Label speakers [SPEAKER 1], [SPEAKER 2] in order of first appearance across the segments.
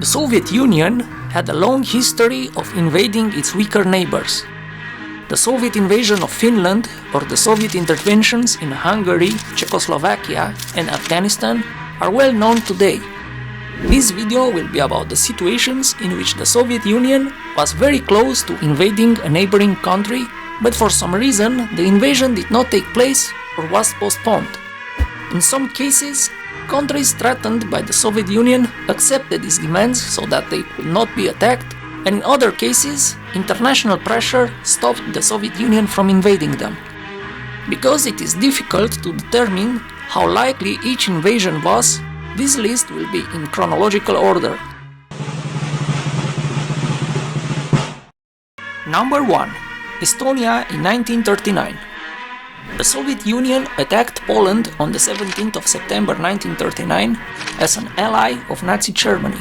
[SPEAKER 1] The Soviet Union had a long history of invading its weaker neighbors. The Soviet invasion of Finland or the Soviet interventions in Hungary, Czechoslovakia and Afghanistan are well known today. This video will be about the situations in which the Soviet Union was very close to invading a neighboring country, but for some reason the invasion did not take place or was postponed. In some cases, countries threatened by the Soviet Union accepted these demands so that they could not be attacked, and in other cases, international pressure stopped the Soviet Union from invading them. Because it is difficult to determine how likely each invasion was, this list will be in chronological order. Number 1. Estonia in 1939. The Soviet Union attacked Poland on the 17th of September 1939 as an ally of Nazi Germany.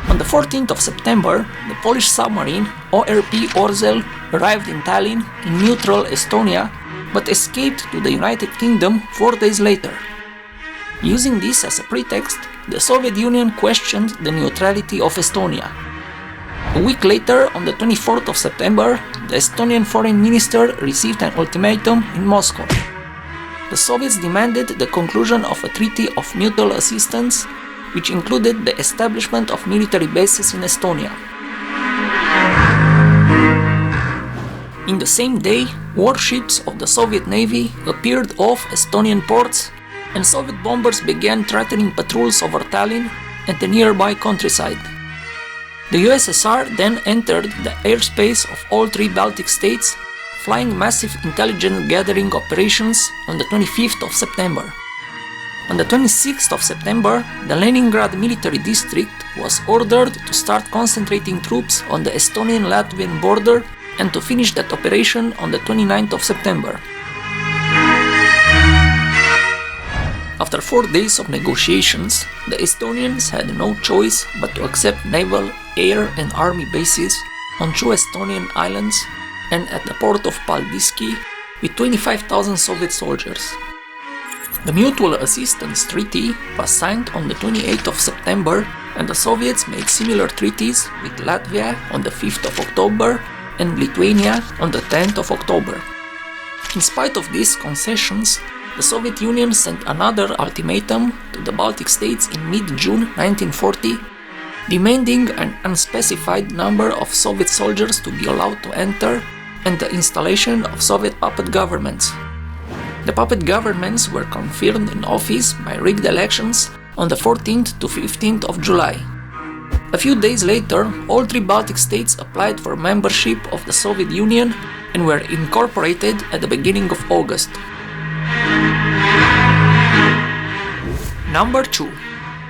[SPEAKER 1] On the 14th of September, the Polish submarine ORP Orzel arrived in Tallinn in neutral Estonia, but escaped to the United Kingdom 4 days later. Using this as a pretext, the Soviet Union questioned the neutrality of Estonia. A week later, on the 24th of September, the Estonian foreign minister received an ultimatum in Moscow. The Soviets demanded the conclusion of a treaty of mutual assistance, which included the establishment of military bases in Estonia. In the same day, warships of the Soviet Navy appeared off Estonian ports, and Soviet bombers began threatening patrols over Tallinn and the nearby countryside. The USSR then entered the airspace of all three Baltic states, flying massive intelligence gathering operations on the 25th of September. On the 26th of September, the Leningrad military district was ordered to start concentrating troops on the Estonian-Latvian border and to finish that operation on the 29th of September. After 4 days of negotiations, the Estonians had no choice but to accept naval, air and army bases on 2 Estonian islands and at the port of Paldiski with 25,000 Soviet soldiers. The Mutual Assistance Treaty was signed on the 28th of September, and the Soviets made similar treaties with Latvia on the 5th of October and Lithuania on the 10th of October. In spite of these concessions, the Soviet Union sent another ultimatum to the Baltic states in mid-June 1940, demanding an unspecified number of Soviet soldiers to be allowed to enter and the installation of Soviet puppet governments. The puppet governments were confirmed in office by rigged elections on the 14th to 15th of July. A few days later, all three Baltic states applied for membership of the Soviet Union and were incorporated at the beginning of August. Number 2.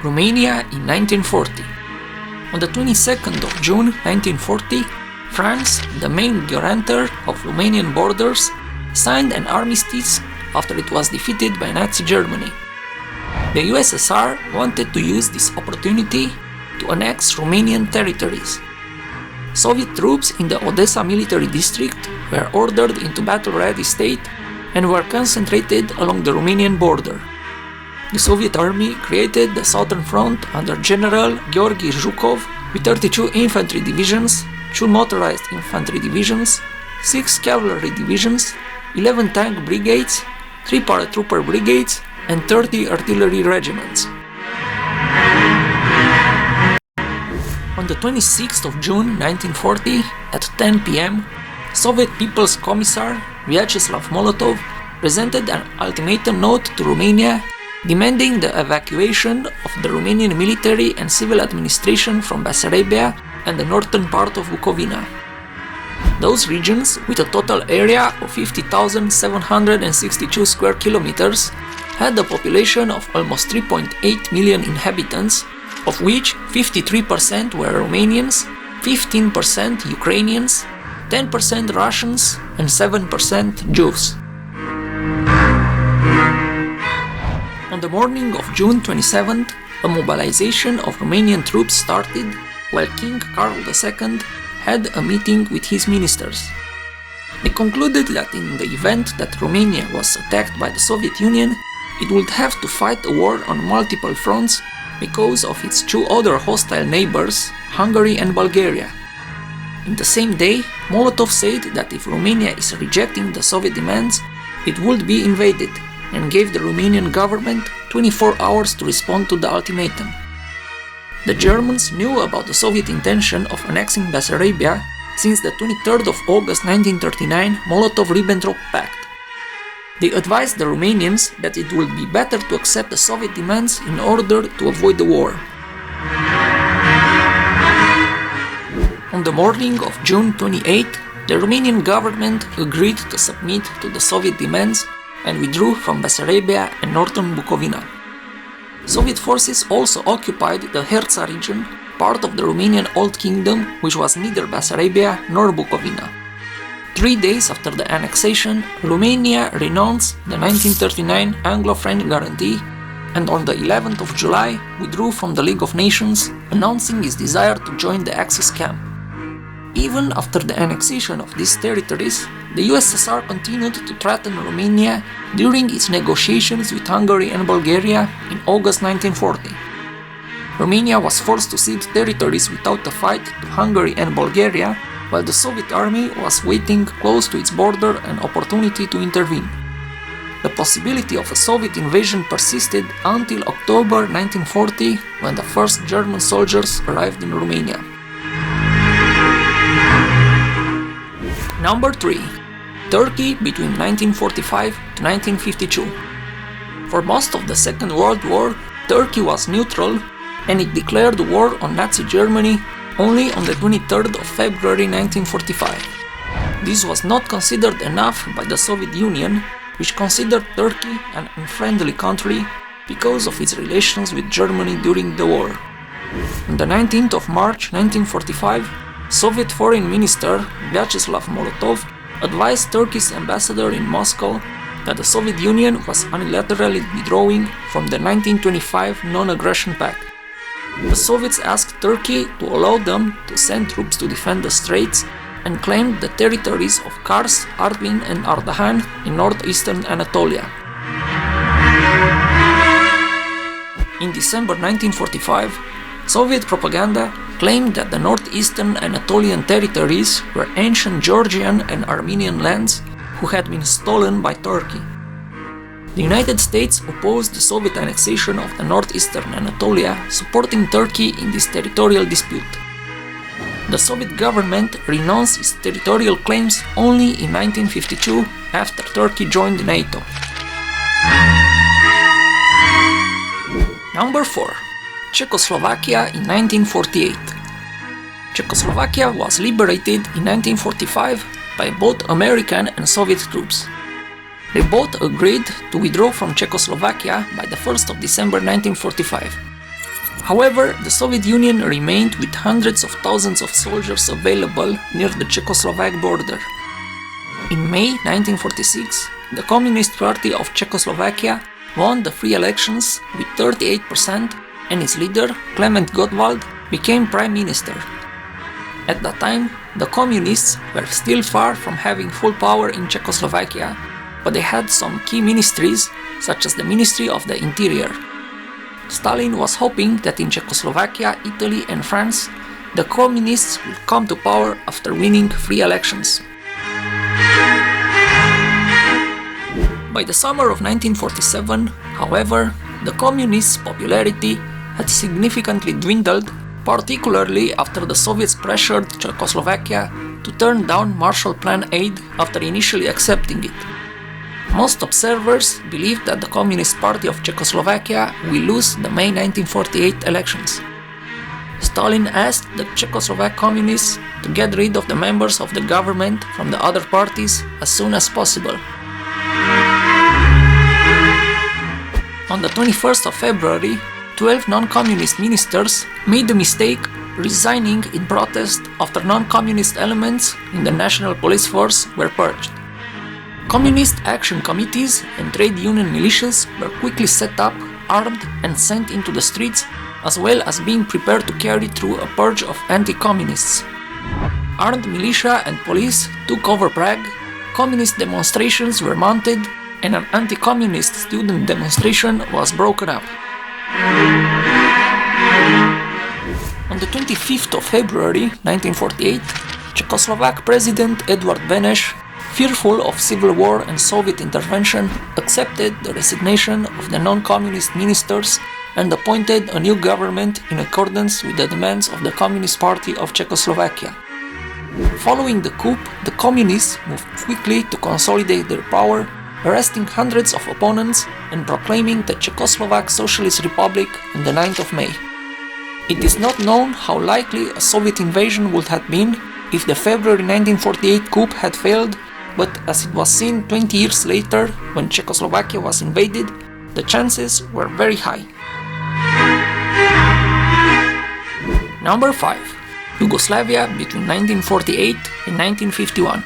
[SPEAKER 1] Romania in 1940. On the 22nd of June 1940, France, the main guarantor of Romanian borders, signed an armistice after it was defeated by Nazi Germany. The USSR wanted to use this opportunity to annex Romanian territories. Soviet troops in the Odessa military district were ordered into battle-ready state and were concentrated along the Romanian border. The Soviet army created the Southern Front under General Georgy Zhukov with 32 infantry divisions, 2 motorized infantry divisions, 6 cavalry divisions, 11 tank brigades, 3 paratrooper brigades, and 30 artillery regiments. On the 26th of June 1940, at 10 p.m., Soviet People's Commissar Vyacheslav Molotov presented an ultimatum note to Romania demanding the evacuation of the Romanian military and civil administration from Bessarabia and the northern part of Bukovina. Those regions, with a total area of 50,762 square kilometers, had a population of almost 3.8 million inhabitants, of which 53% were Romanians, 15% Ukrainians, 10% Russians, and 7% Jews. On the morning of June 27th, a mobilization of Romanian troops started, while King Carl II had a meeting with his ministers. They concluded that in the event that Romania was attacked by the Soviet Union, it would have to fight a war on multiple fronts because of its two other hostile neighbors, Hungary and Bulgaria. In the same day, Molotov said that if Romania is rejecting the Soviet demands, it would be invaded, and gave the Romanian government 24 hours to respond to the ultimatum. The Germans knew about the Soviet intention of annexing Bessarabia since the 23rd of August 1939 Molotov-Ribbentrop Pact. They advised the Romanians that it would be better to accept the Soviet demands in order to avoid the war. On the morning of June 28, the Romanian government agreed to submit to the Soviet demands and withdrew from Bessarabia and northern Bukovina. Soviet forces also occupied the Herza region, part of the Romanian Old Kingdom, which was neither Bessarabia nor Bukovina. 3 days after the annexation, Romania renounced the 1939 Anglo-French guarantee and on the 11th of July withdrew from the League of Nations, announcing its desire to join the Axis camp. Even after the annexation of these territories, the USSR continued to threaten Romania during its negotiations with Hungary and Bulgaria in August 1940. Romania was forced to cede territories without a fight to Hungary and Bulgaria, while the Soviet army was waiting close to its border an opportunity to intervene. The possibility of a Soviet invasion persisted until October 1940, when the first German soldiers arrived in Romania. Number 3. Turkey between 1945 to 1952. For most of the Second World War, Turkey was neutral, and it declared war on Nazi Germany only on the 23rd of February 1945. This was not considered enough by the Soviet Union, which considered Turkey an unfriendly country because of its relations with Germany during the war. On the 19th of March 1945, Soviet Foreign Minister Vyacheslav Molotov advised Turkey's ambassador in Moscow that the Soviet Union was unilaterally withdrawing from the 1925 Non-Aggression Pact. The Soviets asked Turkey to allow them to send troops to defend the straits and claimed the territories of Kars, Artvin and Ardahan in northeastern Anatolia. In December 1945, Soviet propaganda claimed that the northeastern Anatolian territories were ancient Georgian and Armenian lands who had been stolen by Turkey. The United States opposed the Soviet annexation of the northeastern Anatolia, supporting Turkey in this territorial dispute. The Soviet government renounced its territorial claims only in 1952 after Turkey joined NATO. Number 4. Czechoslovakia in 1948. Czechoslovakia was liberated in 1945 by both American and Soviet troops. They both agreed to withdraw from Czechoslovakia by the 1st of December 1945. However, the Soviet Union remained with hundreds of thousands of soldiers available near the Czechoslovak border. In May 1946, the Communist Party of Czechoslovakia won the free elections with 38%, and its leader, Klement Gottwald, became prime minister. At that time, the communists were still far from having full power in Czechoslovakia, but they had some key ministries, such as the Ministry of the Interior. Stalin was hoping that in Czechoslovakia, Italy and France, the communists would come to power after winning free elections. By the summer of 1947, however, the communists' popularity had significantly dwindled, particularly after the Soviets pressured Czechoslovakia to turn down Marshall Plan aid after initially accepting it. Most observers believed that the Communist Party of Czechoslovakia will lose the May 1948 elections. Stalin asked the Czechoslovak communists to get rid of the members of the government from the other parties as soon as possible. On the 21st of February, 12 non-communist ministers made the mistake resigning in protest after non-communist elements in the National Police Force were purged. Communist action committees and trade union militias were quickly set up, armed and sent into the streets, as well as being prepared to carry through a purge of anti-communists. Armed militia and police took over Prague, communist demonstrations were mounted, and an anti-communist student demonstration was broken up. On the 25th of February 1948, Czechoslovak President Edvard Beneš, fearful of civil war and Soviet intervention, accepted the resignation of the non-communist ministers and appointed a new government in accordance with the demands of the Communist Party of Czechoslovakia. Following the coup, the communists moved quickly to consolidate their power, arresting hundreds of opponents and proclaiming the Czechoslovak Socialist Republic on the 9th of May. It is not known how likely a Soviet invasion would have been if the February 1948 coup had failed, but as it was seen 20 years later when Czechoslovakia was invaded, the chances were very high. Number 5. Yugoslavia between 1948 and 1951.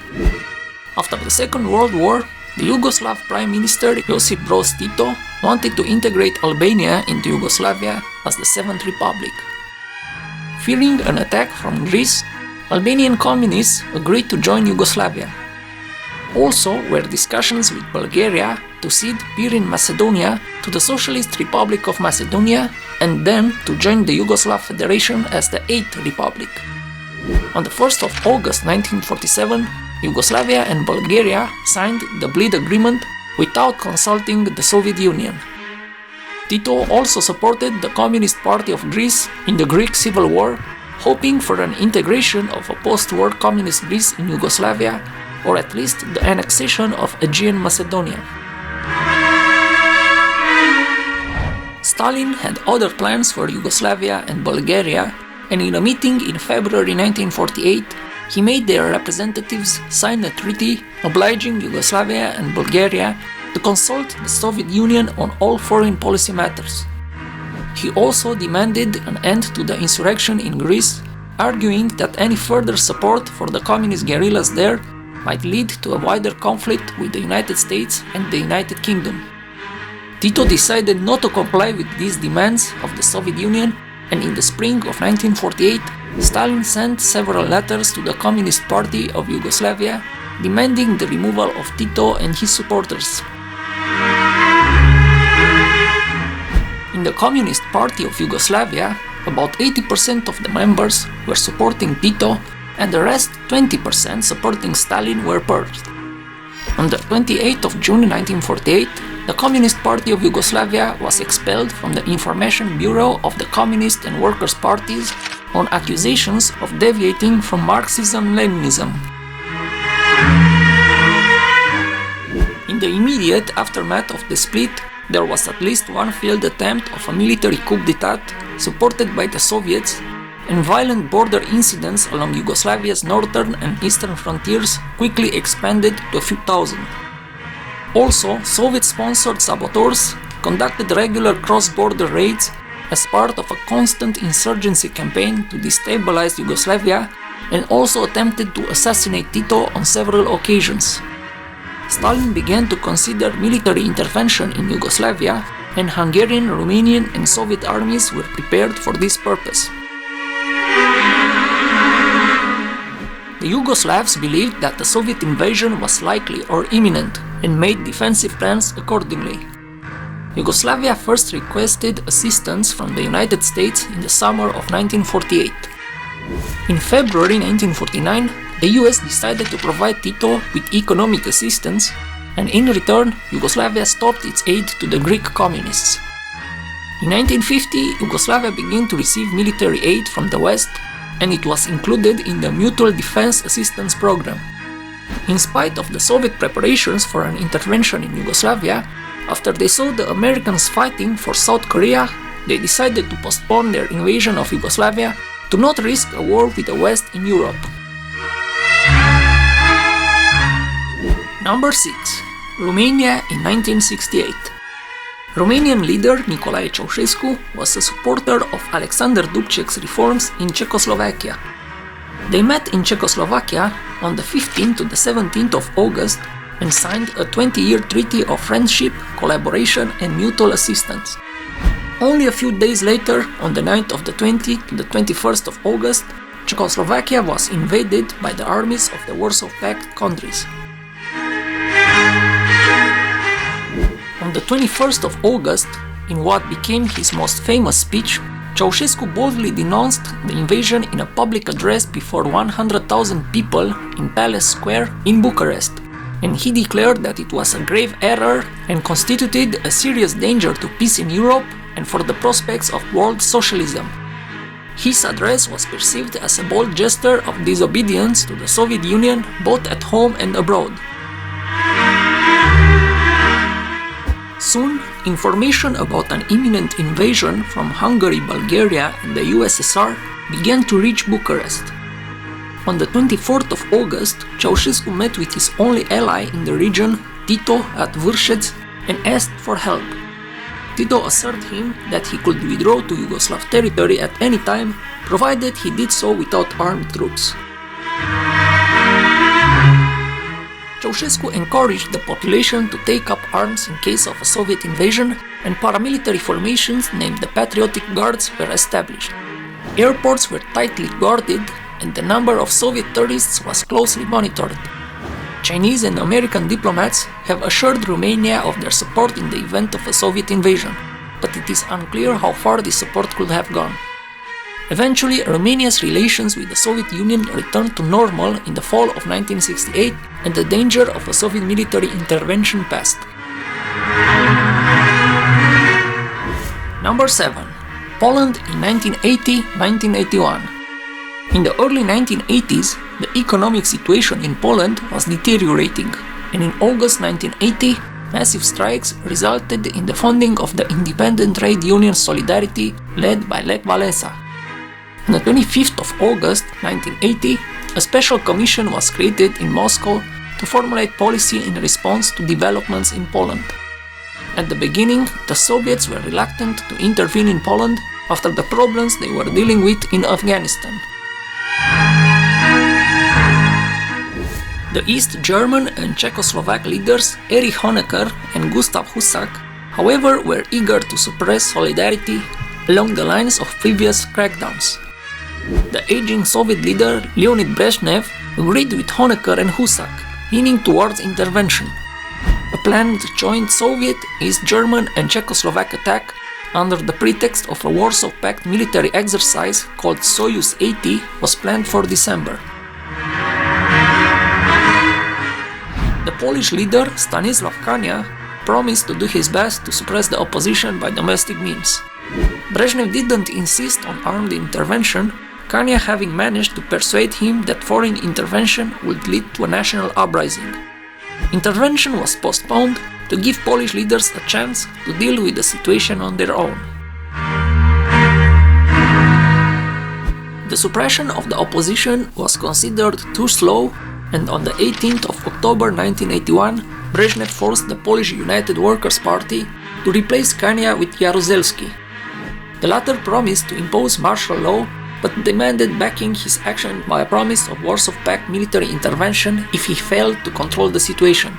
[SPEAKER 1] After the Second World War, the Yugoslav Prime Minister Josip Broz Tito wanted to integrate Albania into Yugoslavia as the Seventh Republic. Fearing an attack from Greece, Albanian communists agreed to join Yugoslavia. Also were discussions with Bulgaria to cede Pirin Macedonia to the Socialist Republic of Macedonia and then to join the Yugoslav Federation as the Eighth Republic. On the 1st of August 1947, Yugoslavia and Bulgaria signed the Bled Agreement without consulting the Soviet Union. Tito also supported the Communist Party of Greece in the Greek Civil War, hoping for an integration of a post-war communist Greece in Yugoslavia, or at least the annexation of Aegean Macedonia. Stalin had other plans for Yugoslavia and Bulgaria, and in a meeting in February 1948, he made their representatives sign a treaty obliging Yugoslavia and Bulgaria to consult the Soviet Union on all foreign policy matters. He also demanded an end to the insurrection in Greece, arguing that any further support for the communist guerrillas there might lead to a wider conflict with the United States and the United Kingdom. Tito decided not to comply with these demands of the Soviet Union, and in the spring of 1948, Stalin sent several letters to the Communist Party of Yugoslavia demanding the removal of Tito and his supporters. In the Communist Party of Yugoslavia, about 80% of the members were supporting Tito, and the rest 20% supporting Stalin were purged. On the 28th of June 1948, the Communist Party of Yugoslavia was expelled from the Information Bureau of the Communist and Workers' Parties on accusations of deviating from Marxism-Leninism. In the immediate aftermath of the split, there was at least one failed attempt of a military coup d'etat supported by the Soviets, and violent border incidents along Yugoslavia's northern and eastern frontiers quickly expanded to a few thousand. Also, Soviet-sponsored saboteurs conducted regular cross-border raids as part of a constant insurgency campaign to destabilize Yugoslavia, and also attempted to assassinate Tito on several occasions. Stalin began to consider military intervention in Yugoslavia, and Hungarian, Romanian, and Soviet armies were prepared for this purpose. The Yugoslavs believed that the Soviet invasion was likely or imminent, and made defensive plans accordingly. Yugoslavia first requested assistance from the United States in the summer of 1948. In February 1949, the US decided to provide Tito with economic assistance, and in return, Yugoslavia stopped its aid to the Greek communists. In 1950, Yugoslavia began to receive military aid from the West, and it was included in the Mutual Defense Assistance Program. In spite of the Soviet preparations for an intervention in Yugoslavia, after they saw the Americans fighting for South Korea, they decided to postpone their invasion of Yugoslavia to not risk a war with the West in Europe. Number 6. Romania in 1968. Romanian leader Nicolae Ceausescu was a supporter of Alexander Dubček's reforms in Czechoslovakia. They met in Czechoslovakia on the 15th to the 17th of August and signed a 20-year treaty of friendship, collaboration, and mutual assistance. Only a few days later, on the night of the 20th to the 21st of August, Czechoslovakia was invaded by the armies of the Warsaw Pact countries. On the 21st of August, in what became his most famous speech, Ceausescu boldly denounced the invasion in a public address before 100,000 people in Palace Square in Bucharest, and he declared that it was a grave error and constituted a serious danger to peace in Europe and for the prospects of world socialism. His address was perceived as a bold gesture of disobedience to the Soviet Union both at home and abroad. Soon, information about an imminent invasion from Hungary, Bulgaria, and the USSR began to reach Bucharest. On the 24th of August, Ceausescu met with his only ally in the region, Tito, at Vârșeț, and asked for help. Tito assured him that he could withdraw to Yugoslav territory at any time, provided he did so without armed troops. Ceausescu encouraged the population to take up arms in case of a Soviet invasion, and paramilitary formations named the Patriotic Guards were established. Airports were tightly guarded, and the number of Soviet tourists was closely monitored. Chinese and American diplomats have assured Romania of their support in the event of a Soviet invasion, but it is unclear how far this support could have gone. Eventually, Romania's relations with the Soviet Union returned to normal in the fall of 1968, and the danger of a Soviet military intervention passed. Number 7. Poland in 1980-1981. In the early 1980s, the economic situation in Poland was deteriorating, and in August 1980, massive strikes resulted in the founding of the independent trade union Solidarity, led by Lech Walesa. On the 25th of August 1980, a special commission was created in Moscow to formulate policy in response to developments in Poland. At the beginning, the Soviets were reluctant to intervene in Poland after the problems they were dealing with in Afghanistan. The East German and Czechoslovak leaders Erich Honecker and Gustav Husak, however, were eager to suppress Solidarity along the lines of previous crackdowns. The aging Soviet leader Leonid Brezhnev agreed with Honecker and Husak, leaning towards intervention. A planned joint Soviet, East German and Czechoslovak attack under the pretext of a Warsaw Pact military exercise called Soyuz 80 was planned for December. The Polish leader Stanisław Kania promised to do his best to suppress the opposition by domestic means. Brezhnev didn't insist on armed intervention, Kania having managed to persuade him that foreign intervention would lead to a national uprising. Intervention was postponed to give Polish leaders a chance to deal with the situation on their own. The suppression of the opposition was considered too slow, and on the 18th of October 1981, Brezhnev forced the Polish United Workers' Party to replace Kania with Jaruzelski. The latter promised to impose martial law, but demanded backing his action by a promise of Warsaw Pact military intervention if he failed to control the situation.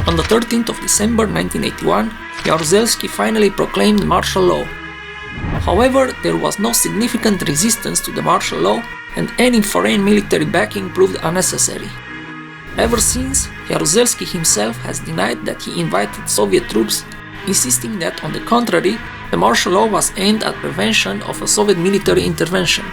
[SPEAKER 1] On the 13th of December 1981, Jaruzelski finally proclaimed martial law. However, there was no significant resistance to the martial law, and any foreign military backing proved unnecessary. Ever since, Jaruzelski himself has denied that he invited Soviet troops, insisting that, on the contrary, the martial law was aimed at prevention of a Soviet military intervention.